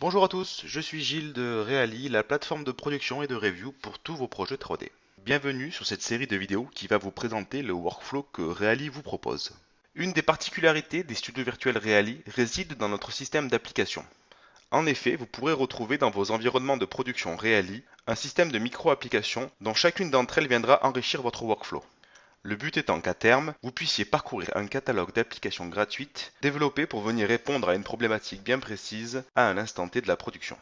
Bonjour à tous, je suis Gilles de Reali, la plateforme de production et de review pour tous vos projets 3D. Bienvenue sur cette série de vidéos qui va vous présenter le workflow que Reali vous propose. Une des particularités des studios virtuels Reali réside dans notre système d'application. En effet, vous pourrez retrouver dans vos environnements de production Reali un système de micro-applications dont chacune d'entre elles viendra enrichir votre workflow. Le but étant qu'à terme, vous puissiez parcourir un catalogue d'applications gratuites développées pour venir répondre à une problématique bien précise à un instant T de la production.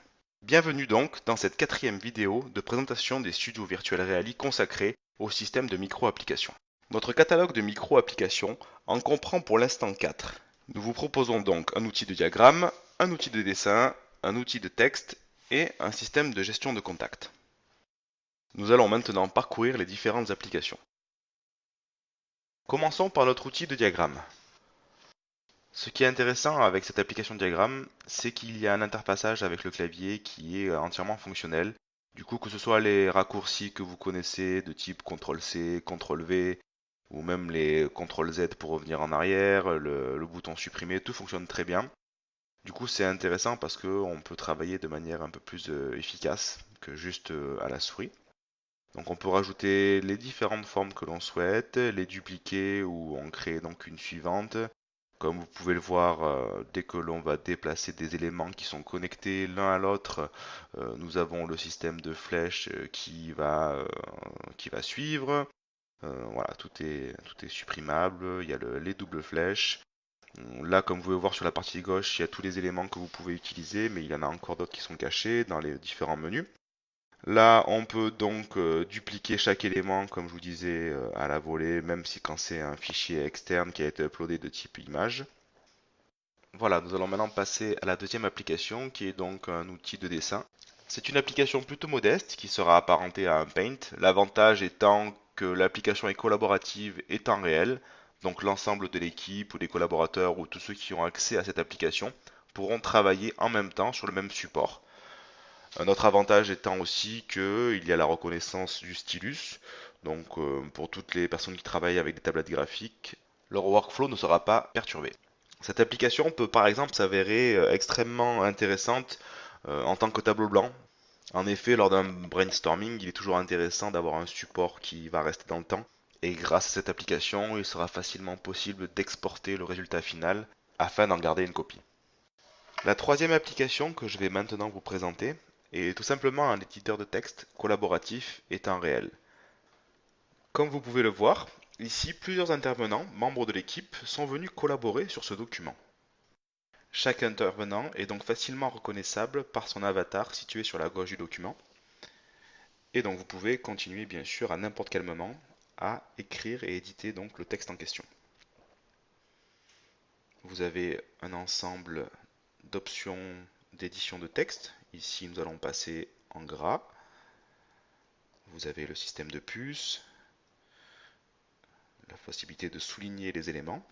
Bienvenue donc dans cette quatrième vidéo de présentation des studios virtuels Reali consacrés au système de micro-applications. Notre catalogue de micro-applications en comprend pour l'instant 4. Nous vous proposons donc un outil de diagramme, un outil de dessin, un outil de texte et un système de gestion de contact. Nous allons maintenant parcourir les différentes applications. Commençons par notre outil de diagramme. Ce qui est intéressant avec cette application de diagramme, c'est qu'il y a un interfaçage avec le clavier qui est entièrement fonctionnel. Du coup, que ce soit les raccourcis que vous connaissez de type CTRL-C, CTRL-V, ou même les CTRL-Z pour revenir en arrière, le bouton supprimer, tout fonctionne très bien. Du coup, c'est intéressant parce qu'on peut travailler de manière un peu plus efficace que juste à la souris. Donc on peut rajouter les différentes formes que l'on souhaite, les dupliquer ou en créer donc une suivante. Comme vous pouvez le voir, dès que l'on va déplacer des éléments qui sont connectés l'un à l'autre, nous avons le système de flèches qui va suivre. Voilà, tout est supprimable. Il y a les doubles flèches. Là, comme vous pouvez voir sur la partie gauche, il y a tous les éléments que vous pouvez utiliser, mais il y en a encore d'autres qui sont cachés dans les différents menus. Là, on peut donc dupliquer chaque élément, comme je vous disais, à la volée, même si quand c'est un fichier externe qui a été uploadé de type image. Voilà, nous allons maintenant passer à la deuxième application, qui est donc un outil de dessin. C'est une application plutôt modeste, qui sera apparentée à un Paint. L'avantage étant que l'application est collaborative et temps réel, donc l'ensemble de l'équipe ou des collaborateurs ou tous ceux qui ont accès à cette application pourront travailler en même temps sur le même support. Un autre avantage étant aussi qu'il y a la reconnaissance du stylus. Donc pour toutes les personnes qui travaillent avec des tablettes graphiques, leur workflow ne sera pas perturbé. Cette application peut par exemple s'avérer extrêmement intéressante en tant que tableau blanc. En effet, lors d'un brainstorming, il est toujours intéressant d'avoir un support qui va rester dans le temps. Et grâce à cette application, il sera facilement possible d'exporter le résultat final afin d'en garder une copie. La troisième application que je vais maintenant vous présenter est tout simplement un éditeur de texte collaboratif et temps réel. Comme vous pouvez le voir, ici plusieurs intervenants, membres de l'équipe, sont venus collaborer sur ce document. Chaque intervenant est donc facilement reconnaissable par son avatar situé sur la gauche du document. Et donc vous pouvez continuer bien sûr à n'importe quel moment à écrire et éditer donc le texte en question. Vous avez un ensemble d'options d'édition de texte. Ici, nous allons passer en gras. Vous avez le système de puces, la possibilité de souligner les éléments.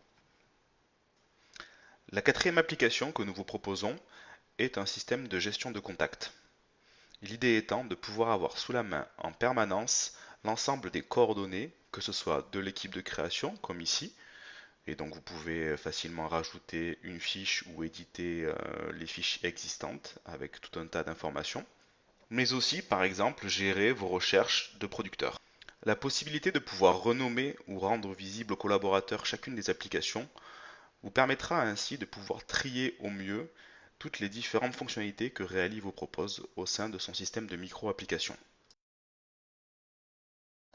La quatrième application que nous vous proposons est un système de gestion de contact. L'idée étant de pouvoir avoir sous la main en permanence l'ensemble des coordonnées, que ce soit de l'équipe de création, comme ici, et donc vous pouvez facilement rajouter une fiche ou éditer les fiches existantes avec tout un tas d'informations, mais aussi par exemple gérer vos recherches de producteurs. La possibilité de pouvoir renommer ou rendre visible aux collaborateurs chacune des applications vous permettra ainsi de pouvoir trier au mieux toutes les différentes fonctionnalités que Reali vous propose au sein de son système de micro-applications.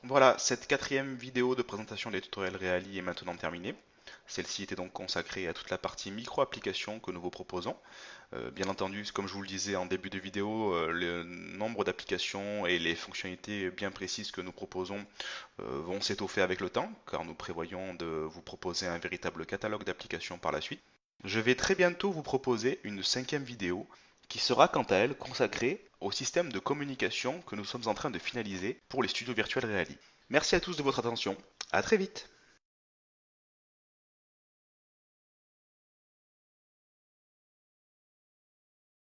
Voilà, cette quatrième vidéo de présentation des tutoriels Reali est maintenant terminée. Celle-ci était donc consacrée à toute la partie micro-application que nous vous proposons. Bien entendu, comme je vous le disais en début de vidéo, le nombre d'applications et les fonctionnalités bien précises que nous proposons vont s'étoffer avec le temps, car nous prévoyons de vous proposer un véritable catalogue d'applications par la suite. Je vais très bientôt vous proposer une cinquième vidéo qui sera quant à elle consacrée au système de communication que nous sommes en train de finaliser pour les studios virtuels Reali. Merci à tous de votre attention, à très vite.